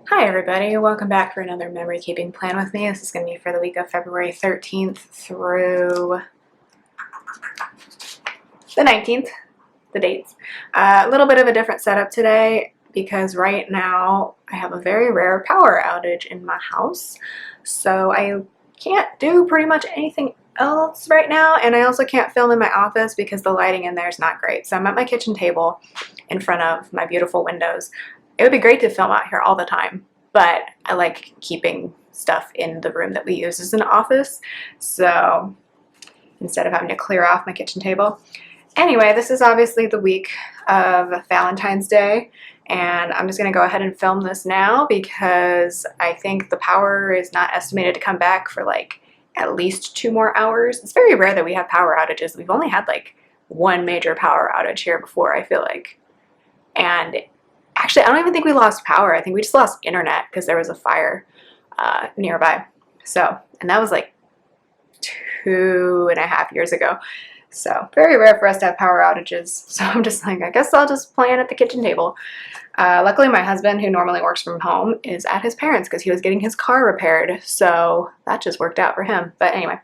Hi everybody, welcome back for another memory keeping plan with me. This is going to be for the week of February 13th through the 19th, the dates. A little bit of a different setup today because right now I have a very rare power outage in my house. So I can't do pretty much anything else right now, and I also can't film in my office because the lighting in there is not great. So I'm at my kitchen table in front of my beautiful windows. It would be great to film out here all the time, but I like keeping stuff in the room that we use as an office. So instead of having to clear off my kitchen table. Anyway, this is obviously the week of Valentine's Day, and I'm just going to go ahead and film this now because I think the power is not estimated to come back for like at least 2 more hours. It's very rare that we have power outages. We've only had like one major power outage here before, I feel like. And actually, I don't even think we lost power. I think we just lost internet because there was a fire nearby. So, and that was like 2.5 years ago. So very rare for us to have power outages. So I'm just like, I guess I'll just plan at the kitchen table. Luckily, my husband, who normally works from home, is at his parents' because he was getting his car repaired. So that just worked out for him. But anyway,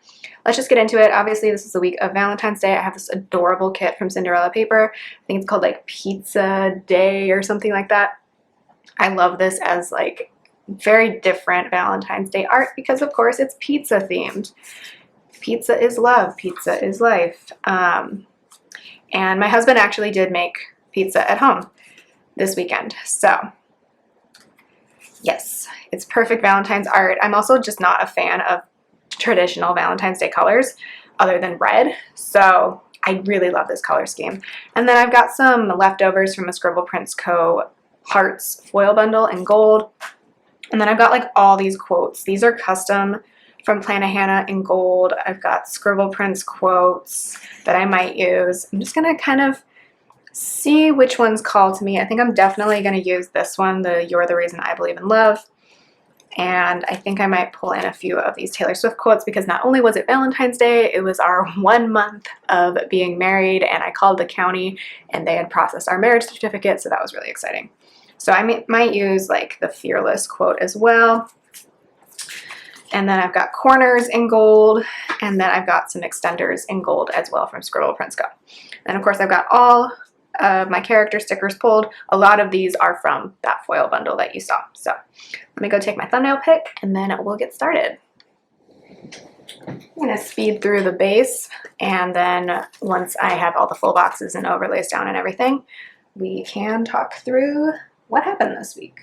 let's just get into it. Obviously, this is the week of Valentine's Day. I have this adorable kit from Cinderella Paper. I think it's called like Pizza Day or something like that. I love this as like very different Valentine's Day art because, of course, it's pizza themed. Pizza is love, pizza is life. And my husband actually did make pizza at home this weekend. So yes, it's perfect Valentine's art. I'm also just not a fan of traditional Valentine's Day colors other than red. So I really love this color scheme. And then I've got some leftovers from a Scribble Prints Co. Hearts foil bundle in gold. And then I've got like all these quotes. These are custom from Plannahannah in gold. I've got Scribble Prints quotes that I might use. I'm just gonna kind of see which ones call to me. I think I'm definitely gonna use this one, the You're the Reason I Believe in Love. And I think I might pull in a few of these Taylor Swift quotes because not only was it Valentine's Day, it was our 1 month of being married, and I called the county and they had processed our marriage certificate, so that was really exciting. So I might use like the Fearless quote as well. And then I've got corners in gold, and then I've got some extenders in gold as well from Scribble Prints Co. And of course I've got all of my character stickers pulled. A lot of these are from that foil bundle that you saw. So let me go take my thumbnail pick and then we'll get started. I'm going to speed through the base, and then once I have all the full boxes and overlays down and everything, we can talk through what happened this week.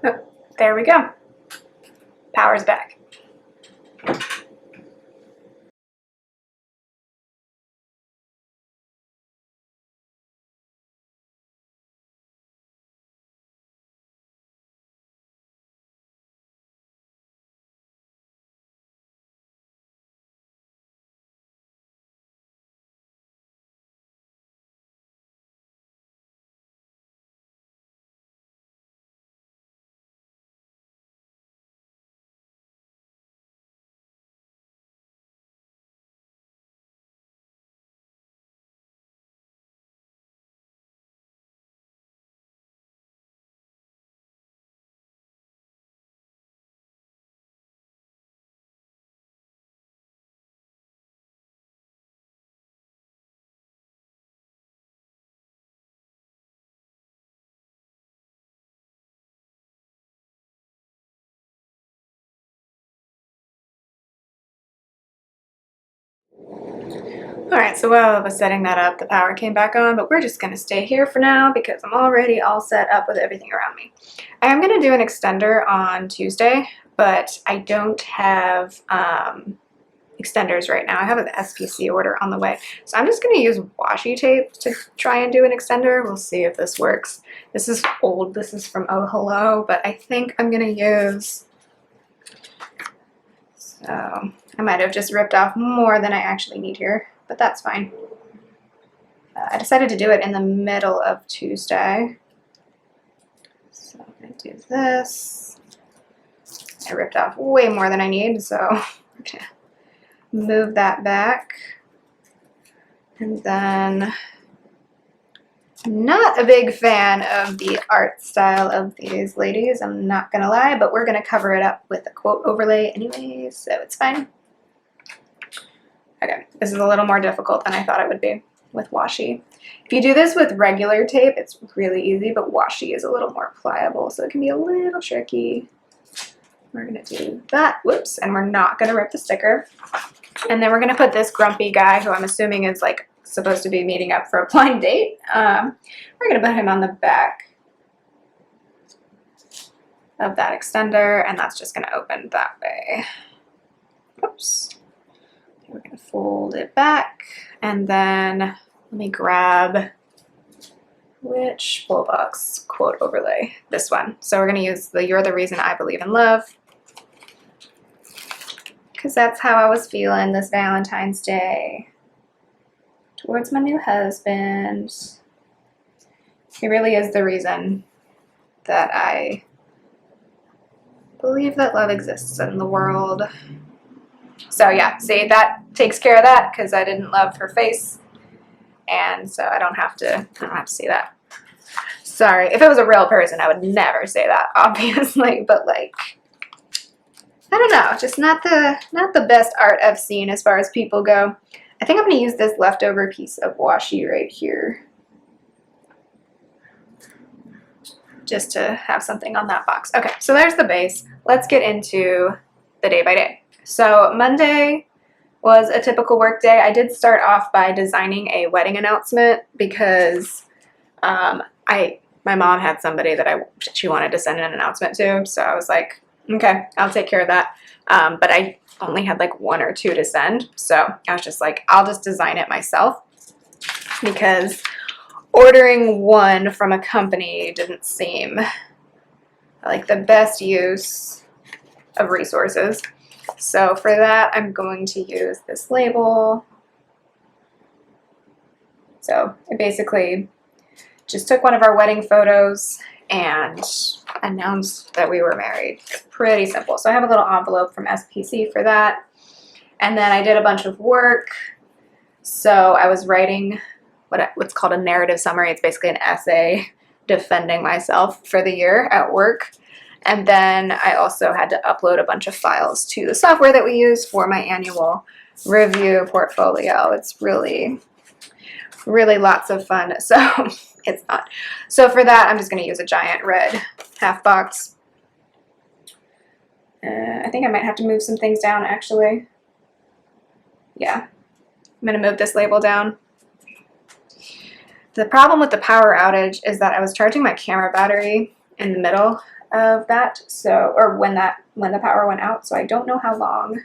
Oh, there we go. Power's back. Alright, so while I was setting that up, the power came back on, but we're just going to stay here for now because I'm already all set up with everything around me. I am going to do an extender on Tuesday, but I don't have extenders right now. I have an SPC order on the way. So I'm just going to use washi tape to try and do an extender. We'll see if this works. This is old. This is from Oh Hello, but I think I'm going to use... So I might have just ripped off more than I actually need here, but that's fine. I decided to do it in the middle of Tuesday. So I'm going to do this. I ripped off way more than I need, so I'm going to move that back. And then, not a big fan of the art style of these ladies, I'm not gonna lie, but we're gonna cover it up with a quote overlay anyway, so it's fine. Okay, this is a little more difficult than I thought it would be with washi. If you do this with regular tape, it's really easy, but washi is a little more pliable, so it can be a little tricky. We're gonna do that, whoops, and we're not gonna rip the sticker. And then we're gonna put this grumpy guy, who I'm assuming is like supposed to be meeting up for a blind date. We're gonna put him on the back of that extender, and that's just gonna open that way. Oops. We're gonna fold it back, and then let me grab which full box quote overlay, this one. So we're gonna use the "You're the Reason I Believe in Love," because that's how I was feeling this Valentine's Day towards my new husband. He really is the reason that I believe that love exists in the world. So yeah, see, that takes care of that because I didn't love her face, and so I don't have to see that. Sorry, if it was a real person, I would never say that, obviously, but like, I don't know, just not the best art I've seen as far as people go. I think I'm going to use this leftover piece of washi right here just to have something on that box. Okay, so there's the base. Let's get into the day by day. So Monday was a typical work day. I did start off by designing a wedding announcement because my mom had somebody that she wanted to send an announcement to, so I was like, okay, I'll take care of that. But I only had like 1 or 2 to send, so I was just like, I'll just design it myself, because ordering one from a company didn't seem like the best use of resources. So for that, I'm going to use this label. So I basically just took one of our wedding photos and announced that we were married. Pretty simple. So I have a little envelope from SPC for that. And then I did a bunch of work. So I was writing what's called a narrative summary. It's basically an essay defending myself for the year at work. And then I also had to upload a bunch of files to the software that we use for my annual review portfolio. It's really, really lots of fun. So it's not. So for that, I'm just going to use a giant red half box. I think I might have to move some things down, actually. Yeah, I'm going to move this label down. The problem with the power outage is that I was charging my camera battery in the middle of that, or when the power went out, so I don't know how long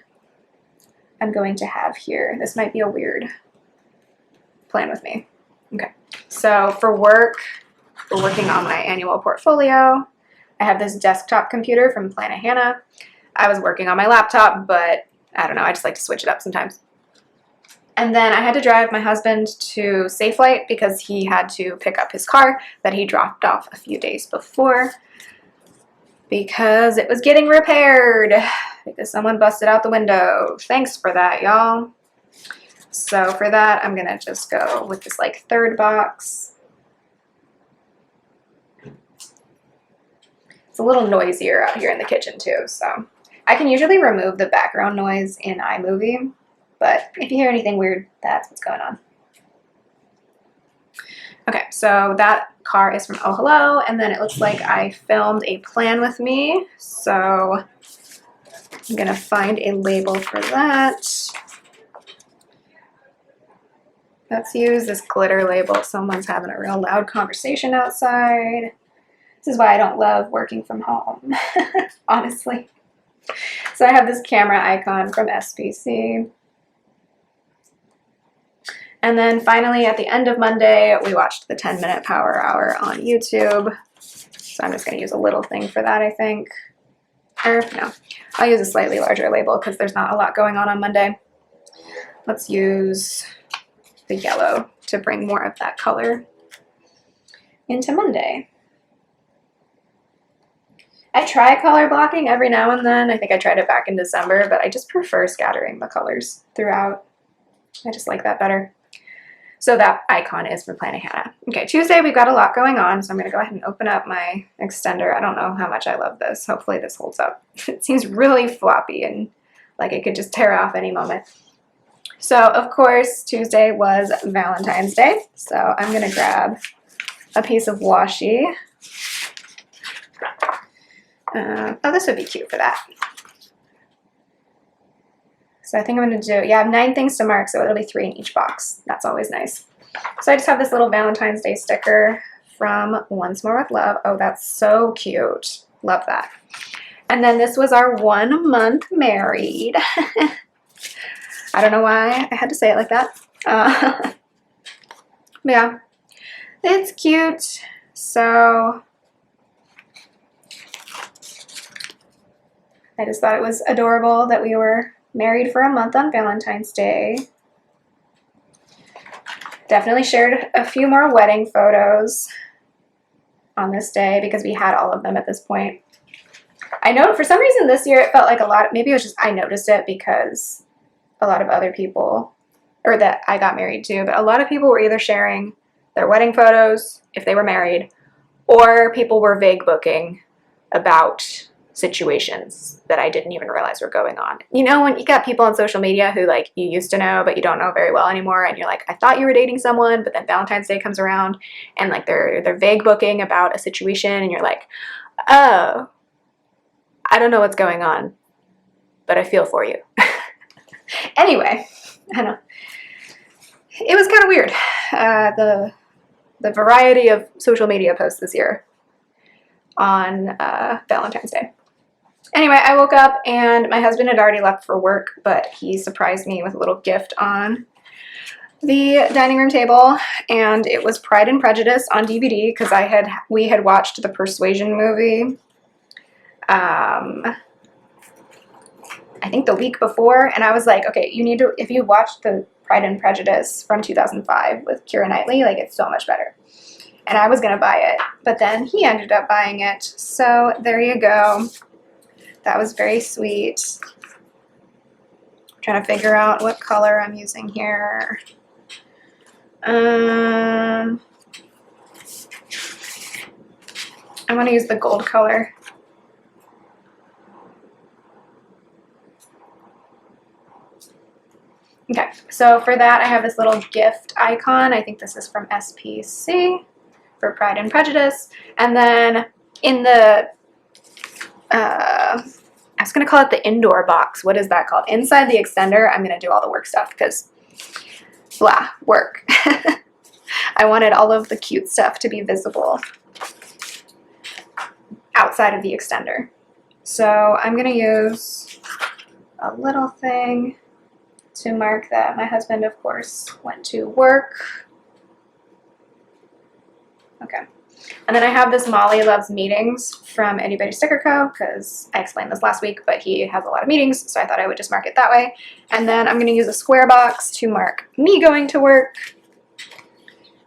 I'm going to have here. This might be a weird plan with me. Okay, so for work, we're working on my annual portfolio. I have this desktop computer from Planet Hannah. I was working on my laptop, but I don't know, I just like to switch it up sometimes. And then I had to drive my husband to Safelite because he had to pick up his car that he dropped off a few days before because it was getting repaired because someone busted out the window. Thanks for that, y'all. So for that, I'm gonna just go with this like third box. It's a little noisier out here in the kitchen too, so I can usually remove the background noise in iMovie, but if you hear anything weird, that's what's going on. Okay, so that car is from Oh Hello, and then it looks like I filmed a plan with me, so I'm gonna find a label for that. Let's use this glitter label. Someone's having a real loud conversation outside. This is why I don't love working from home, honestly. So I have this camera icon from SPC. And then finally, at the end of Monday, we watched the 10-minute power hour on YouTube. So I'm just going to use a little thing for that, I think. Or no, I'll use a slightly larger label because there's not a lot going on Monday. Let's use the yellow to bring more of that color into Monday. I try color blocking every now and then. I think I tried it back in December, but I just prefer scattering the colors throughout. I just like that better. So that icon is for Planning Hannah. Okay, Tuesday we've got a lot going on, so I'm going to go ahead and open up my extender. I don't know how much I love this. Hopefully this holds up. It seems really floppy and like it could just tear off any moment. So, of course, Tuesday was Valentine's Day, so I'm going to grab a piece of washi. Oh, this would be cute for that. So I think I'm going to do, yeah, I have 9 things to mark, so it'll be 3 in each box. That's always nice. So I just have this little Valentine's Day sticker from Once More with Love. Oh, that's so cute. Love that. And then this was our 1 month married. I don't know why I had to say it like that. But yeah, it's cute. So I just thought it was adorable that we were married for a month on Valentine's Day. Definitely shared a few more wedding photos on this day because we had all of them at this point. I know for some reason this year it felt like a lot, maybe it was just I noticed it because a lot of other people, or that I got married to, but a lot of people were either sharing their wedding photos if they were married, or people were vague booking about situations that I didn't even realize were going on. You know, when you got people on social media who like you used to know but you don't know very well anymore, and you're like, I thought you were dating someone, but then Valentine's Day comes around and like they're vague booking about a situation, and you're like, oh, I don't know what's going on, but I feel for you. Anyway, I don't know. It was kind of weird, the variety of social media posts this year on Valentine's Day. Anyway, I woke up and my husband had already left for work, but he surprised me with a little gift on the dining room table, and it was Pride and Prejudice on DVD because we had watched the Persuasion movie I think the week before, and I was like, okay, you need to, if you watched the Pride and Prejudice from 2005 with Keira Knightley, like it's so much better. And I was going to buy it, but then he ended up buying it. So there you go. That was very sweet. I'm trying to figure out what color I'm using here. I want to use the gold color. Okay, so for that I have this little gift icon. I think this is from SPC for Pride and Prejudice. And then in the, I was going to call it the indoor box. What is that called? Inside the extender, I'm going to do all the work stuff because, blah, work. I wanted all of the cute stuff to be visible outside of the extender. So I'm going to use a little thing to mark that my husband, of course, went to work. Okay. And then I have this Molly Loves Meetings from Itty Bitty Sticker Co. because I explained this last week, but he has a lot of meetings, so I thought I would just mark it that way. And then I'm going to use a square box to mark me going to work.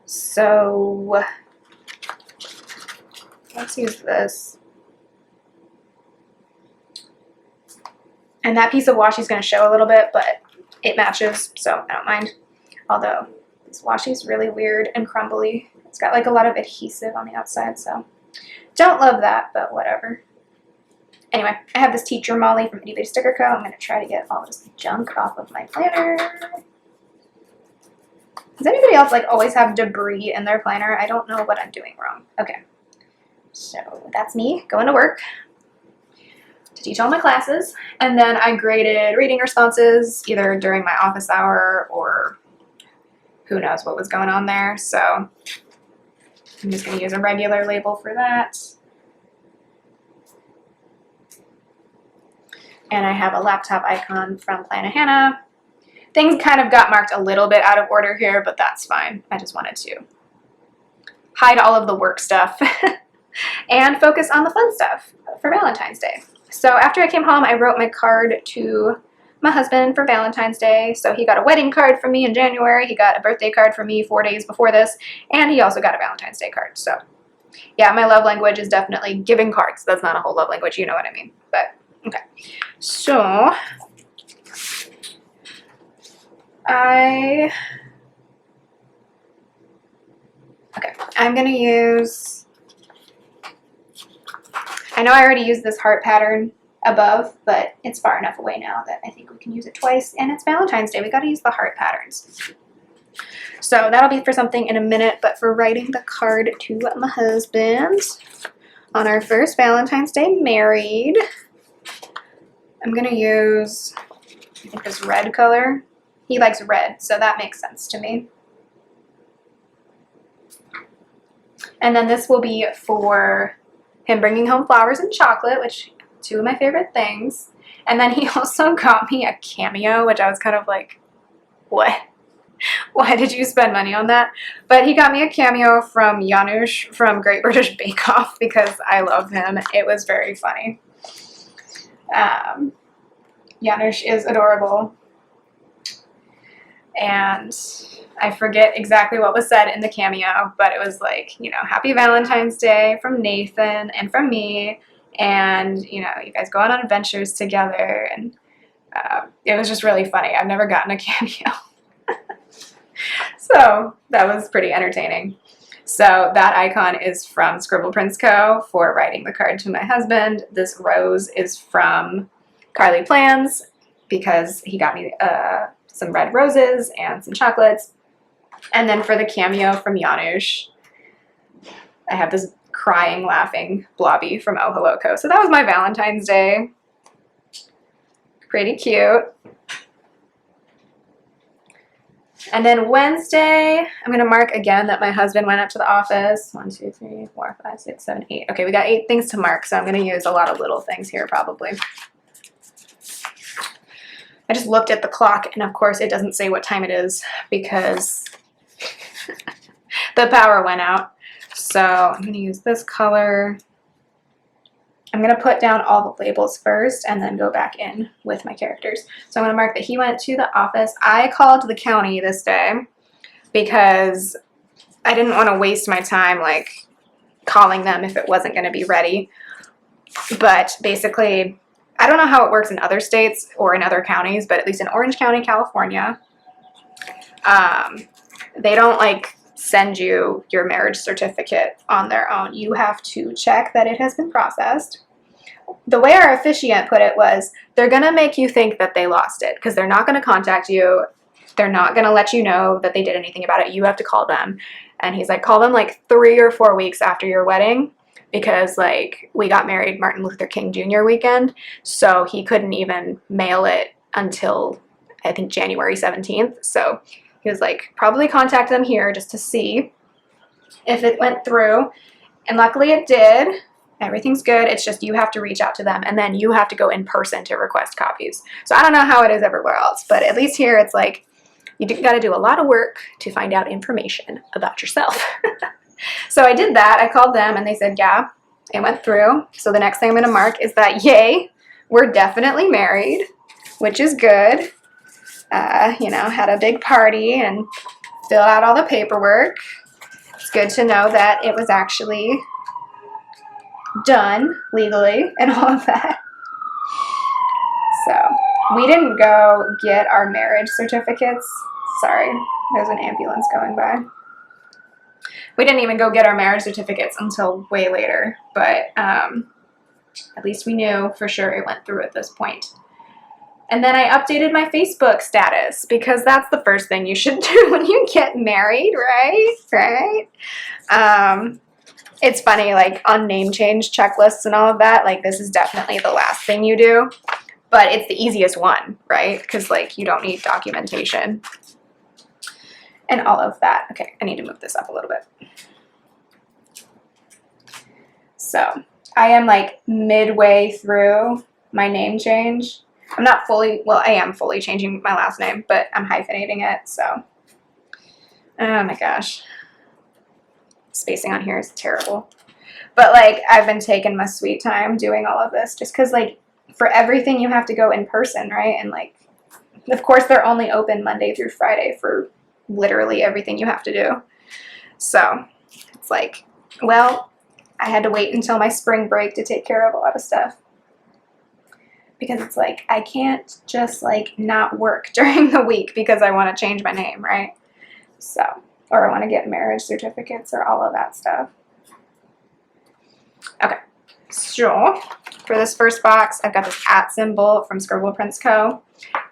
So let's use this. And that piece of washi is going to show a little bit, but it matches, so I don't mind. Although this washi is really weird and crumbly. It's got like a lot of adhesive on the outside, so don't love that, but whatever. Anyway, I have this Teacher Molly from Itty Bitty Sticker Co. I'm going to try to get all this junk off of my planner. Does anybody else like always have debris in their planner? I don't know what I'm doing wrong. Okay, so that's me going to work to teach all my classes, and then I graded reading responses either during my office hour or who knows what was going on there. So I'm just going to use a regular label for that. And I have a laptop icon from Planet Hannah. Things kind of got marked a little bit out of order here, but that's fine. I just wanted to hide all of the work stuff and focus on the fun stuff for Valentine's Day. So after I came home, I wrote my card to my husband for Valentine's Day. So he got a wedding card from me in January. He got a birthday card from me 4 days before this. And he also got a Valentine's Day card. So yeah, my love language is definitely giving cards. That's not a whole love language. You know what I mean. But okay. So I'm going to use, I know I already used this heart pattern above, but it's far enough away now that I think we can use it twice, and it's Valentine's Day. We got to use the heart patterns. So that'll be for something in a minute, but for writing the card to my husband on our first Valentine's Day married, I'm going to use, I think, this red color. He likes red, so that makes sense to me. And then this will be for him bringing home flowers and chocolate, which are two of my favorite things. And then he also got me a cameo, which I was kind of like, what? Why did you spend money on that? But he got me a cameo from Janusz from Great British Bake Off because I love him. It was very funny. Janusz is adorable. And I forget exactly what was said in the cameo, but it was like, you know, Happy Valentine's Day from Nathan and from me. And, you know, you guys go on adventures together. And it was just really funny. I've never gotten a cameo. So that was pretty entertaining. So that icon is from Scribble Prints Co. for writing the card to my husband. This rose is from Carly Plans because he got me some red roses and some chocolates. And then for the cameo from Janusz, I have this crying, laughing blobby from Oh Hello Co. So that was my Valentine's Day. Pretty cute. And then Wednesday, I'm going to mark again that my husband went up to the office. 1, 2, 3, 4, 5, 6, 7, 8. Okay, we got 8 things to mark, so I'm going to use a lot of little things here probably. I just looked at the clock, and of course it doesn't say what time it is because the power went out. So I'm going to use this color. I'm going to put down all the labels first and then go back in with my characters. So I'm going to mark that he went to the office. I called the county this day because I didn't want to waste my time like calling them if it wasn't going to be ready. But basically, I don't know how it works in other states or in other counties, but at least in Orange County, California, they don't like send you your marriage certificate on their own. You have to check that it has been processed. The way our officiant put it was, they're going to make you think that they lost it because they're not going to contact you. They're not going to let you know that they did anything about it. You have to call them. And he's like, call them like 3 or 4 weeks after your wedding because like we got married Martin Luther King Jr. weekend. So he couldn't even mail it until I think January 17th. So he was like, probably contact them here just to see if it went through. And luckily it did. Everything's good. It's just you have to reach out to them and then you have to go in person to request copies. So I don't know how it is everywhere else, but at least here it's like you got to do a lot of work to find out information about yourself. So I did that. I called them and they said, yeah, it went through. So the next thing I'm going to mark is that, yay, we're definitely married, which is good. You know, had a big party and filled out all the paperwork. It's good to know that it was actually done legally and all of that. So we didn't go get our marriage certificates. Sorry, there's an ambulance going by. We didn't even go get our marriage certificates until way later, but at least we knew for sure it went through at this point. And then I updated my Facebook status because that's the first thing you should do when you get married, right? Right? It's funny, like on name change checklists and all of that, like this is definitely the last thing you do, but it's the easiest one, right? Because like you don't need documentation. and all of that. Okay, I need to move this up a little bit. So I am like midway through my name change. I'm not fully, well, I am fully changing my last name, but I'm hyphenating it, so. Oh my gosh. Spacing on here is terrible. But like, I've been taking my sweet time doing all of this just because like for everything you have to go in person, right? And like, of course they're only open Monday through Friday for literally everything you have to do. So it's like, well, I had to wait until my spring break to take care of a lot of stuff. Because it's like, I can't just like not work during the week because I want to change my name, right? So, or I want to get marriage certificates or all of that stuff. Okay, so for this first box, I've got this @ symbol from Scribble Prints Co.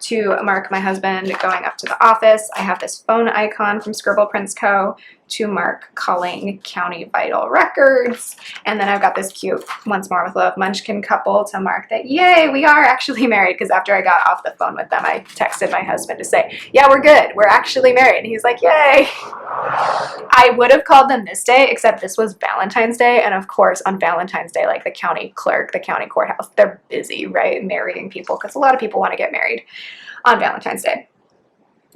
to mark my husband going up to the office. I have this phone icon from Scribble Prints Co. to mark calling county vital records. And then I've got this cute Once More with Love Munchkin couple to mark that, yay, we are actually married. Because after I got off the phone with them, I texted my husband to say, yeah, we're good. We're actually married. And he's like, yay. I would have called them this day, except this was Valentine's Day. And of course, on Valentine's Day, like the county clerk, the county courthouse, they're busy, right, marrying people. Because a lot of people want to get married on Valentine's Day.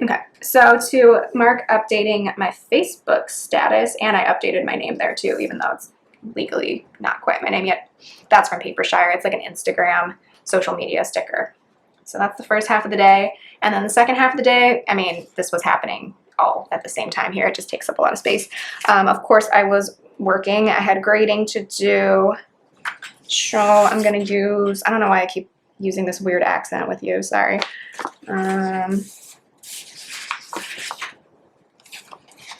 Okay, so to mark updating my Facebook status, and I updated my name there too, even though it's legally not quite my name yet. That's from Papershire. It's like an Instagram social media sticker. So that's the first half of the day. And then the second half of the day, I mean, this was happening all at the same time here. It just takes up a lot of space. Of course, I was working. I had grading to do. So I'm going to use, I don't know why I keep using this weird accent with you, sorry. I'm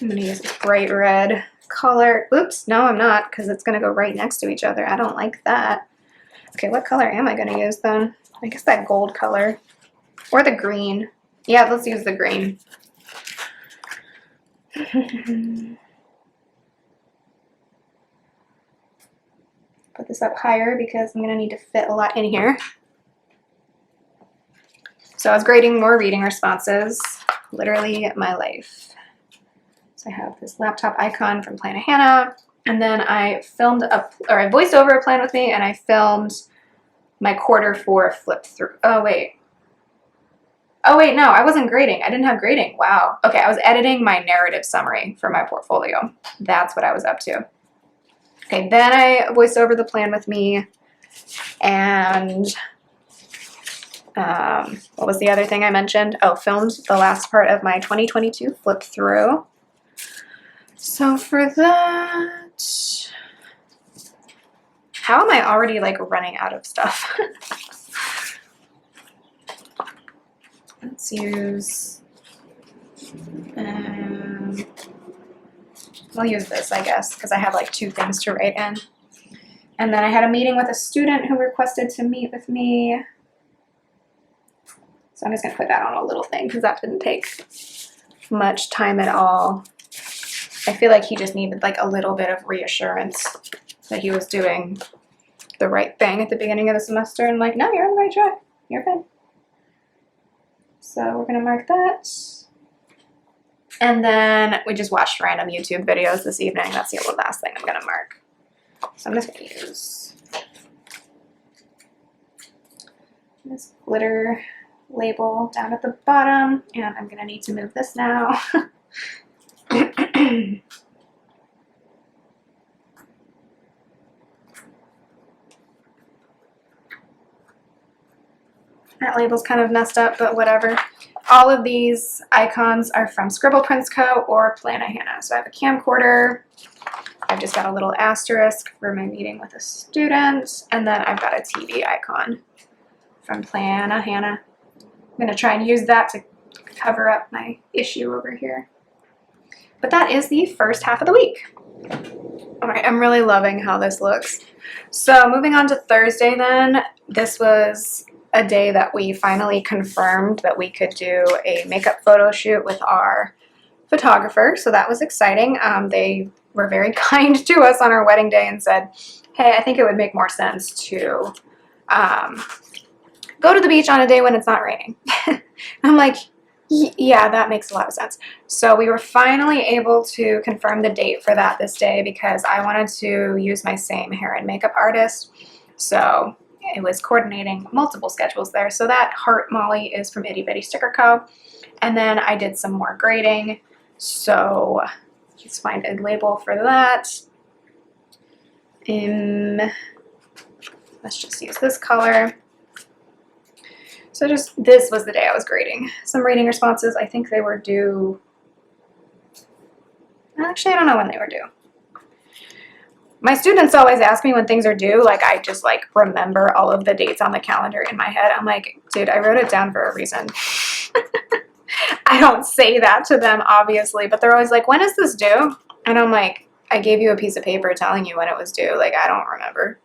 going to use this bright red color. Oops, no I'm not, because it's going to go right next to each other. I don't like that. Okay, what color am I going to use then? I guess that gold color. Or the green. Yeah, let's use the green. Put this up higher because I'm going to need to fit a lot in here. So I was grading more reading responses. Literally my life. So I have this laptop icon from Plan a Hannah, and then I filmed I voiced over a plan with me, and I filmed my Q4 flip through. Oh wait, no, I wasn't grading. I didn't have grading. Wow. Okay, I was editing my narrative summary for my portfolio. That's what I was up to. Okay, then I voiced over the plan with me, and what was the other thing I mentioned? Oh, filmed the last part of my 2022 flip through. So for that, how am I already like running out of stuff? Let's use, we'll use this, I guess, because I have like 2 things to write in. And then I had a meeting with a student who requested to meet with me. So I'm just going to put that on a little thing because that didn't take much time at all. I feel like he just needed like a little bit of reassurance that he was doing the right thing at the beginning of the semester, and like, no, you're on the right track. You're good. So we're going to mark that. And then we just watched random YouTube videos this evening. That's the last thing I'm going to mark. So I'm just going to use this glitter label down at the bottom, and I'm going to need to move this now. That label's kind of messed up, but whatever. All of these icons are from Scribble Prints Co. or Plan a Hannah. So I have a camcorder. I've just got a little asterisk for my meeting with a student, and then I've got a TV icon from Plan a Hannah. I'm going to try and use that to cover up my issue over here. But that is the first half of the week. All right, I'm really loving how this looks. So moving on to Thursday then, this was a day that we finally confirmed that we could do a makeup photo shoot with our photographer. So that was exciting. They were very kind to us on our wedding day and said, hey, I think it would make more sense to go to the beach on a day when it's not raining. I'm like, Yeah, that makes a lot of sense. So we were finally able to confirm the date for that this day because I wanted to use my same hair and makeup artist. So it was coordinating multiple schedules there. So that Heart Molly is from Itty Bitty Sticker Co. And then I did some more grading. So let's find a label for that. Let's just use this color. So this was the day I was grading. Some reading responses, I think they were due, actually I don't know when they were due. My students always ask me when things are due, like I just like remember all of the dates on the calendar in my head. I'm like, dude, I wrote it down for a reason. I don't say that to them, obviously, but they're always like, when is this due? And I'm like, I gave you a piece of paper telling you when it was due. Like, I don't remember.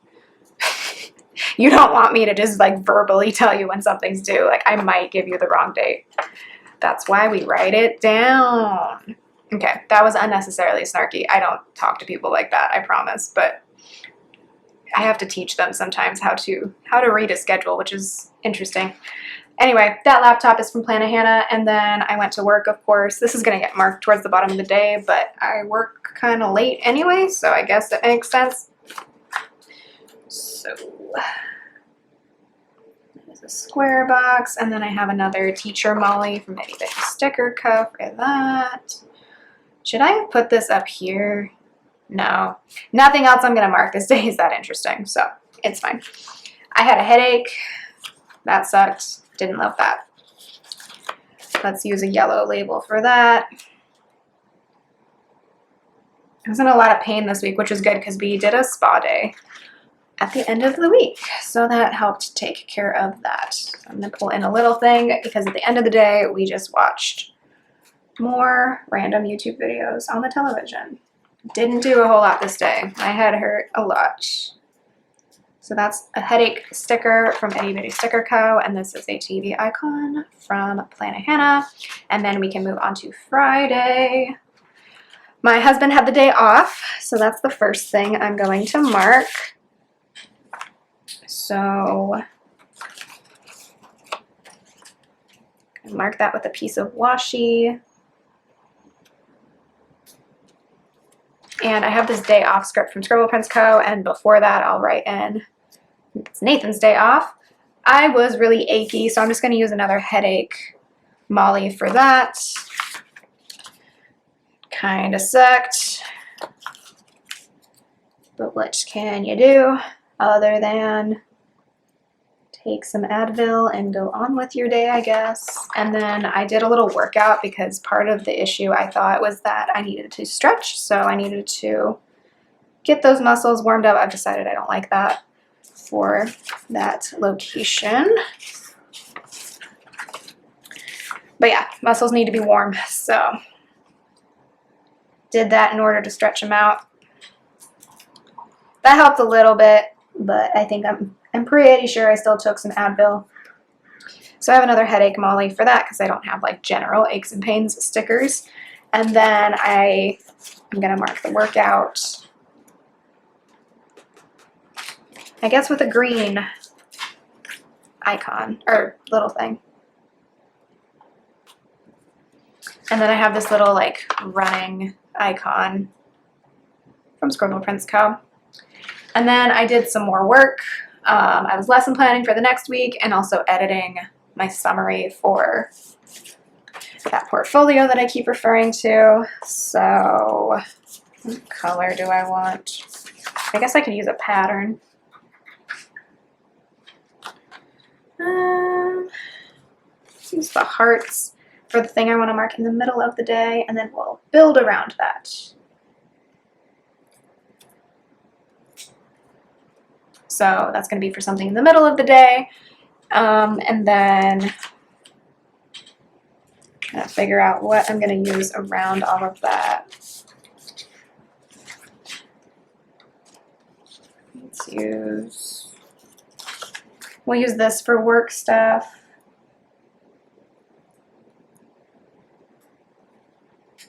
You don't want me to just like verbally tell you when something's due. Like I might give you the wrong date. That's why we write it down. Okay, that was unnecessarily snarky. I don't talk to people like that, I promise. But I have to teach them sometimes how to read a schedule, which is interesting. Anyway, that laptop is from Planet Hannah, and then I went to work, of course. This is going to get marked towards the bottom of the day, but I work kind of late anyway, so I guess it makes sense. So there's a square box, and then I have another Teacher Molly from Itty Bitty Sticker Co. for that. Should I have put this up here? No. Nothing else I'm going to mark this day is that interesting, so it's fine. I had a headache. That sucked. Didn't love that. Let's use a yellow label for that. I was in a lot of pain this week, which was good because we did a spa day at the end of the week. So that helped take care of that. So I'm going to pull in a little thing because at the end of the day, we just watched more random YouTube videos on the television. Didn't do a whole lot this day. My head hurt a lot. So that's a headache sticker from Itty Bitty Sticker Co. And this is a TV icon from Planet Hannah. And then we can move on to Friday. My husband had the day off, so that's the first thing I'm going to mark. So mark that with a piece of washi. And I have this day off script from Scribble Prints Co. And before that, I'll write in it's Nathan's day off. I was really achy, so I'm just going to use another headache Molly for that. Kind of sucked. But what can you do other than take some Advil and go on with your day, I guess. And then I did a little workout because part of the issue I thought was that I needed to stretch. So I needed to get those muscles warmed up. I've decided I don't like that for that location. But yeah, muscles need to be warm. So did that in order to stretch them out. That helped a little bit, but I think I'm pretty sure I still took some Advil. So I have another headache Molly for that because I don't have like general aches and pains stickers. And then I'm going to mark the workout, I guess, with a green icon or little thing. And then I have this little like running icon from Scribble Prints Co. And then I did some more work. I was lesson planning for the next week and also editing my summary for that portfolio that I keep referring to. So what color do I want? I guess I could use a pattern. Use the hearts for the thing I want to mark in the middle of the day, and then we'll build around that. So that's going to be for something in the middle of the day. And then I'm going to figure out what I'm going to use around all of that. We'll use this for work stuff.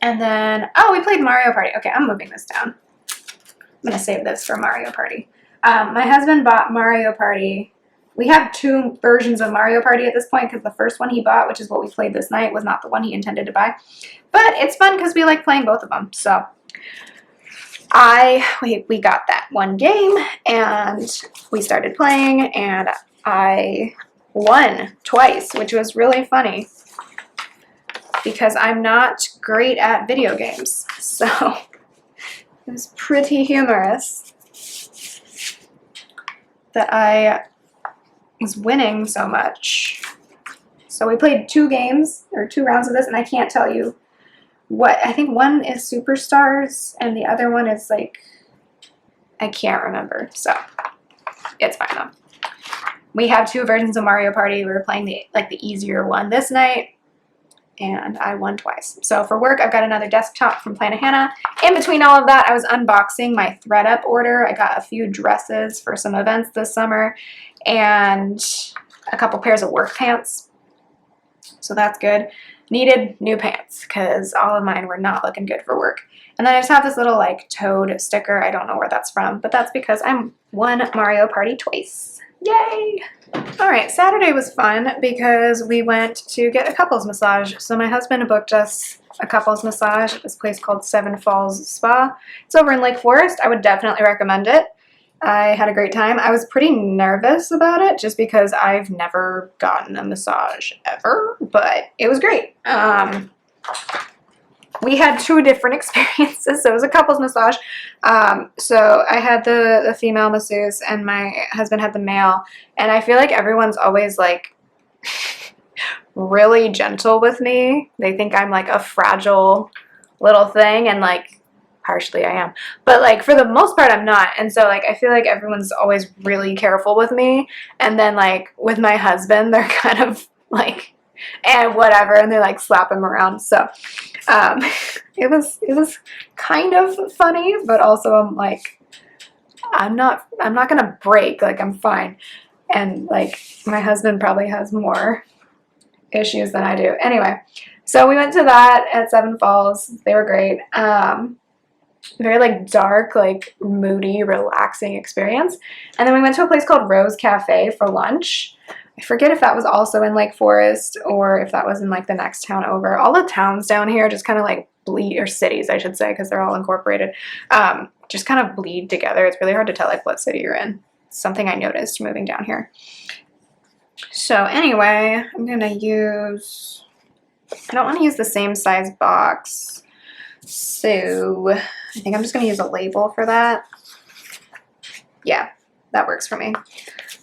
And then, oh, we played Mario Party. Okay, I'm moving this down. I'm going to save this for Mario Party. My husband bought Mario Party we have 2 versions of Mario Party at this point because the first one he bought, which is what we played this night, was not the one he intended to buy. But it's fun because we like playing both of them. So we got that one game and we started playing and I won twice, which was really funny because I'm not great at video games. So it was pretty humorous that I was winning so much. So we played 2 games or 2 rounds of this, and I can't tell you what. I think one is Superstars and the other one is like, I can't remember. So it's fine though. We have 2 versions of Mario Party. We were playing the easier one this night, and I won twice. So for work, I've got another desktop from Planet Hannah. In between all of that, I was unboxing my ThreadUp order. I got a few dresses for some events this summer and a couple pairs of work pants. So that's good. Needed new pants because all of mine were not looking good for work. And then I just have this little like toad sticker. I don't know where that's from, but that's because I'm won Mario Party twice. Yay! All right, Saturday was fun because we went to get a couples massage. So my husband booked us a couples massage at this place called Seven Falls Spa. It's over in Lake Forest. I would definitely recommend it. I had a great time. I was pretty nervous about it just because I've never gotten a massage ever, but it was great. We had 2 different experiences. So it was a couples massage. So I had the female masseuse and my husband had the male. And I feel like everyone's always like really gentle with me. They think I'm like a fragile little thing, and like partially I am. But like for the most part I'm not. And so like I feel like everyone's always really careful with me. And then like with my husband, they're kind of like, and whatever, and they like slap him around. So it was kind of funny, but also I'm like, I'm not gonna break, like I'm fine. And like my husband probably has more issues than I do. Anyway, so we went to that at Seven Falls. They were great. Very like dark, like moody, relaxing experience. And then we went to a place called Rose Cafe for lunch. I forget if that was also in Lake Forest or if that was in like the next town over. All the towns down here just kind of like bleed, or cities I should say, because they're all incorporated, just kind of bleed together. It's really hard to tell like what city you're in. It's something I noticed moving down here. So anyway, I'm gonna use, I don't want to use the same size box, so I think I'm just gonna use a label for that. Yeah, that works for me.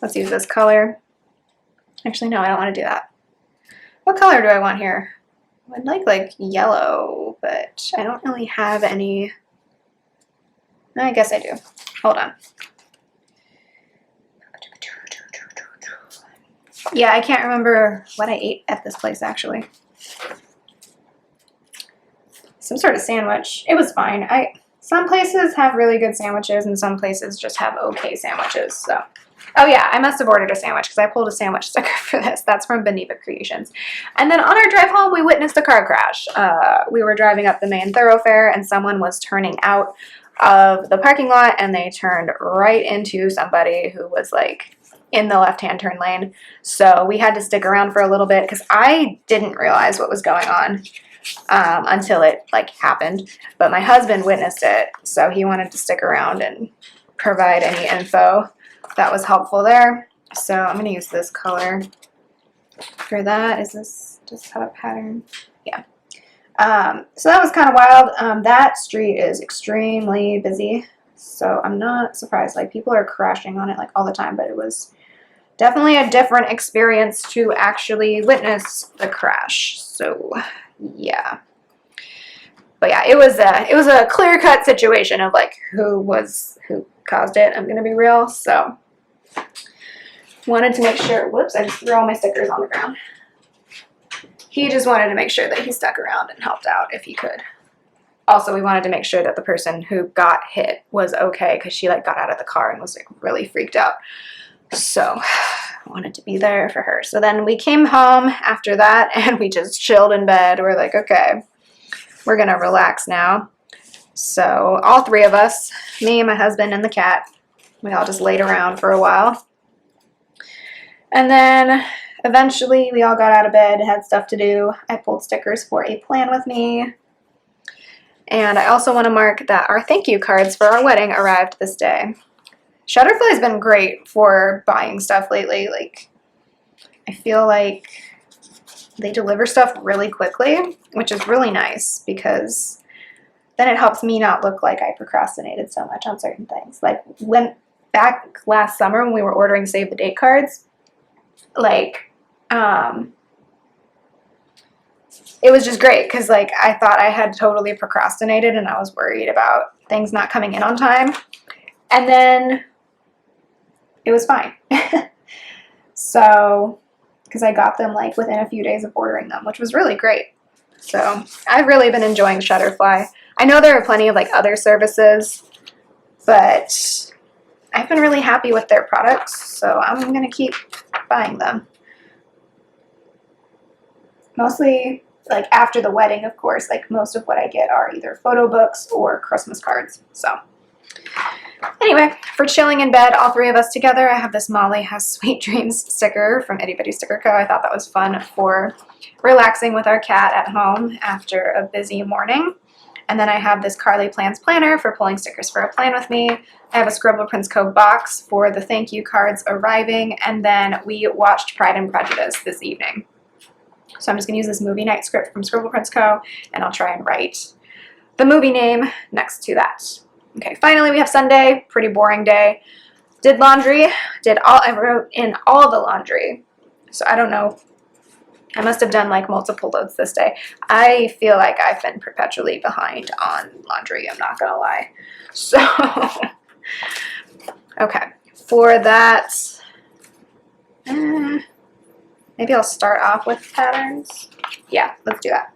Let's use this color. Actually, no, I don't want to do that. What color do I want here? I'd like yellow, but I don't really have any. I guess I do. Hold on. Yeah, I can't remember what I ate at this place, actually. Some sort of sandwich. It was fine. Some places have really good sandwiches and some places just have okay sandwiches. So, oh yeah, I must have ordered a sandwich because I pulled a sandwich sticker for this. That's from Beneva Creations. And then on our drive home, we witnessed a car crash. We were driving up the main thoroughfare and someone was turning out of the parking lot and they turned right into somebody who was like in the left-hand turn lane. So we had to stick around for a little bit because I didn't realize what was going on until it like happened. But my husband witnessed it, so he wanted to stick around and provide any info that was helpful there. So I'm going to use this color for that. Is this just have a pattern? Yeah. So that was kind of wild. That street is extremely busy, so I'm not surprised. Like people are crashing on it like all the time, but it was definitely a different experience to actually witness the crash. So yeah. But yeah, it was a clear-cut situation of like who caused it. I'm gonna be real. So wanted to make sure. Whoops! I just threw all my stickers on the ground. He just wanted to make sure that he stuck around and helped out if he could. Also, we wanted to make sure that the person who got hit was okay because she like got out of the car and was like really freaked out. So I wanted to be there for her. So then we came home after that and we just chilled in bed. We're like, okay, we're gonna relax now. So all 3 of us, me, my husband, and the cat, we all just laid around for a while. And then eventually we all got out of bed, had stuff to do. I pulled stickers for a plan with me. And I also want to mark that our thank you cards for our wedding arrived this day. Shutterfly has been great for buying stuff lately. Like, I feel like they deliver stuff really quickly, which is really nice because then it helps me not look like I procrastinated so much on certain things. Like, when back last summer when we were ordering save the date cards, like, it was just great because, like, I thought I had totally procrastinated and I was worried about things not coming in on time. And then it was fine. So, because I got them, like, within a few days of ordering them, which was really great. So, I've really been enjoying Shutterfly. I know there are plenty of, like, other services, but I've been really happy with their products, so I'm going to keep buying them. Mostly, like, after the wedding, of course, like, most of what I get are either photo books or Christmas cards. So, anyway, for chilling in bed, all three of us together, I have this Molly Has Sweet Dreams sticker from Itty Bitty Sticker Co. I thought that was fun for relaxing with our cat at home after a busy morning. And then I have this Carly Plans planner for pulling stickers for a plan with me. I have a Scribble Prints Co. box for the thank you cards arriving. And then we watched Pride and Prejudice this evening. So I'm just going to use this movie night script from Scribble Prints Co. and I'll try and write the movie name next to that. Okay, finally we have Sunday. Pretty boring day. Did laundry. I wrote in all the laundry. So I don't know. I must have done, like, multiple loads this day. I feel like I've been perpetually behind on laundry, I'm not gonna lie. So, okay, for that, maybe I'll start off with patterns. Yeah, let's do that.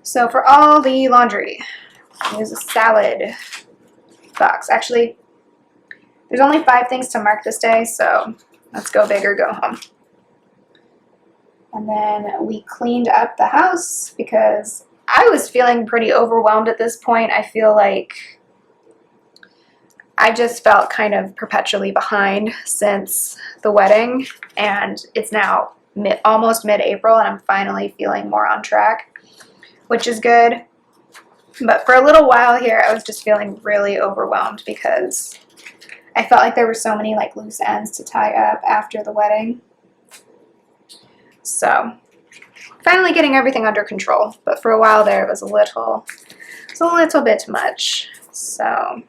So for all the laundry, use a salad box. Actually, there's only 5 things to mark this day, so let's go big or go home. And then we cleaned up the house because I was feeling pretty overwhelmed at this point. I feel like I just felt kind of perpetually behind since the wedding, and it's now almost mid-April, and I'm finally feeling more on track, which is good. But for a little while here, I was just feeling really overwhelmed because I felt like there were so many, like, loose ends to tie up after the wedding. So, finally getting everything under control, but for a while there it was a little bit much. So,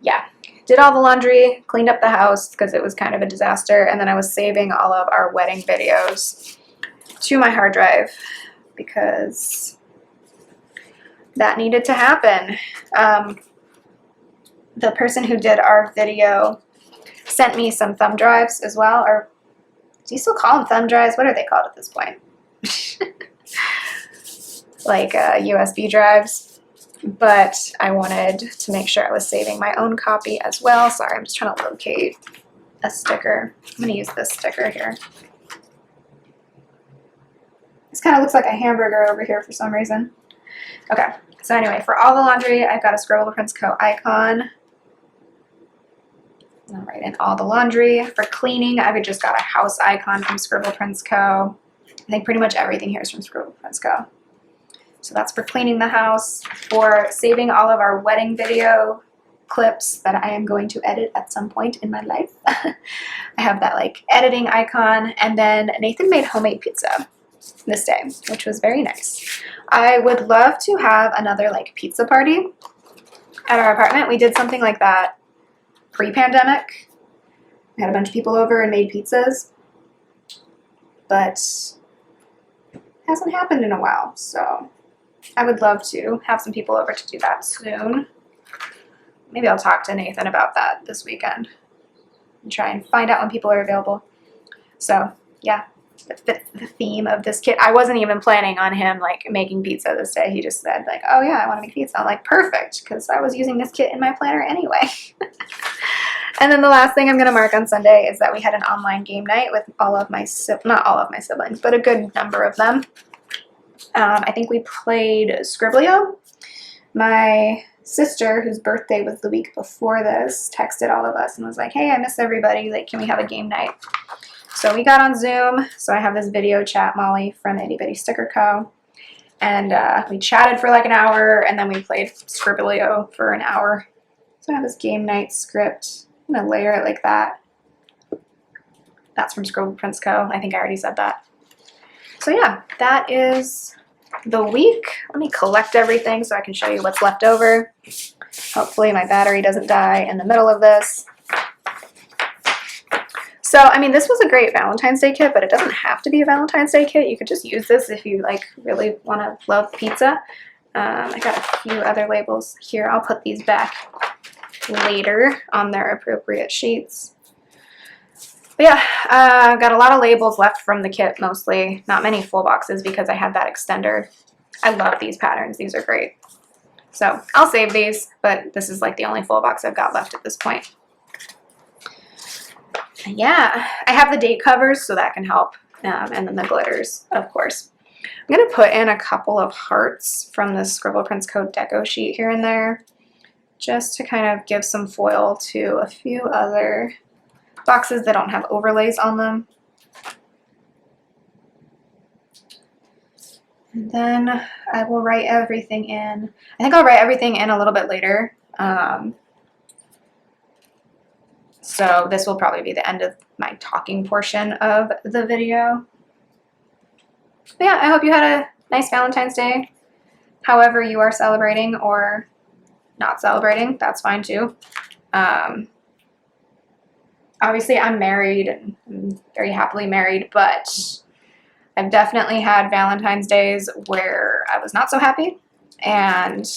yeah, did all the laundry, cleaned up the house because it was kind of a disaster, and then I was saving all of our wedding videos to my hard drive because that needed to happen. The person who did our video sent me some thumb drives as well, or do you still call them thumb drives? What are they called at this point? Like USB drives. But I wanted to make sure I was saving my own copy as well. Sorry, I'm just trying to locate a sticker. I'm going to use this sticker here. This kind of looks like a hamburger over here for some reason. Okay, so anyway, for all the laundry, I've got a Scribble Prints Co. icon. I'll write in all the laundry. For cleaning, I've just got a house icon from Scribble Prints Co. I think pretty much everything here is from Scribble Prints Co. So that's for cleaning the house. For saving all of our wedding video clips that I am going to edit at some point in my life. I have that, like, editing icon. And then Nathan made homemade pizza this day, which was very nice. I would love to have another, like, pizza party at our apartment. We did something like that pre-pandemic. We had a bunch of people over and made pizzas, but it hasn't happened in a while, so I would love to have some people over to do that soon. Maybe I'll talk to Nathan about that this weekend and try and find out when people are available. So, yeah, that fits the theme of this kit. I wasn't even planning on him, like, making pizza this day. He just said, like, oh yeah, I want to make pizza. I'm like, perfect, because I was using this kit in my planner anyway. And then the last thing I'm going to mark on Sunday is that we had an online game night with all of my, not all of my siblings, but a good number of them. I think we played Scribblio. My sister, whose birthday was the week before this, texted all of us and was like, hey, I miss everybody. Like, can we have a game night? So we got on Zoom. So I have this video chat, Molly from Itty Bitty Sticker Co. And we chatted for like an hour, and then we played Scribblio for an hour. So I have this game night script. I'm going to layer it like that. That's from Scribble Prints Co. I think I already said that. So yeah, that is the week. Let me collect everything so I can show you what's left over. Hopefully my battery doesn't die in the middle of this. So, I mean, this was a great Valentine's Day kit, but it doesn't have to be a Valentine's Day kit. You could just use this if you like really want to love pizza. I got a few other labels here. I'll put these back later on their appropriate sheets. But yeah, I've got a lot of labels left from the kit mostly. Not many full boxes because I had that extender. I love these patterns. These are great. So I'll save these, but this is like the only full box I've got left at this point. Yeah, I have the date covers, so that can help, and then the glitters, of course. I'm going to put in a couple of hearts from the Scribble Prints Co. deco sheet here and there, just to kind of give some foil to a few other boxes that don't have overlays on them. And then I will write everything in. I think I'll write everything in a little bit later. So this will probably be the end of my talking portion of the video. But yeah, I hope you had a nice Valentine's Day. However you are celebrating or not celebrating, that's fine too. Obviously I'm married and I'm very happily married, but I've definitely had Valentine's Days where I was not so happy. And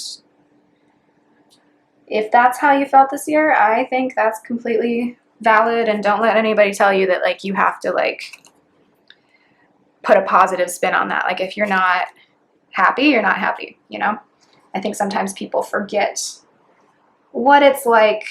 if that's how you felt this year, I think that's completely valid, and don't let anybody tell you that like you have to like put a positive spin on that. Like if you're not happy, you're not happy, you know? I think sometimes people forget what it's like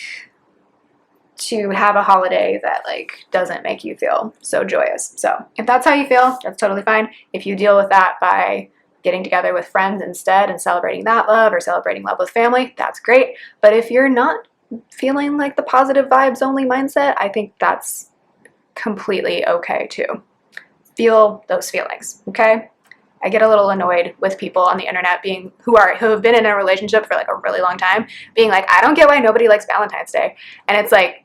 to have a holiday that like doesn't make you feel so joyous. So if that's how you feel, that's totally fine. If you deal with that by getting together with friends instead and celebrating that love or celebrating love with family, that's great. But if you're not feeling like the positive vibes only mindset, I think that's completely okay too. Feel those feelings, okay? I get a little annoyed with people on the internet who have been in a relationship for like a really long time, being like, I don't get why nobody likes Valentine's Day. And it's like,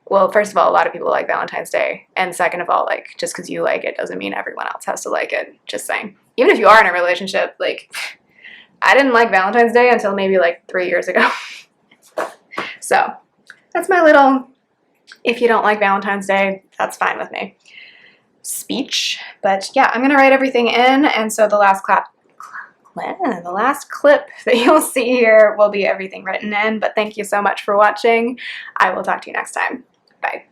well, first of all, a lot of people like Valentine's Day. And second of all, like, just because you like it doesn't mean everyone else has to like it. Just saying. Even if you are in a relationship, like, I didn't like Valentine's Day until maybe like 3 years ago. So that's my little, if you don't like Valentine's Day, that's fine with me, speech. But yeah, I'm going to write everything in. And so the last clip that you'll see here will be everything written in. But thank you so much for watching. I will talk to you next time. Bye.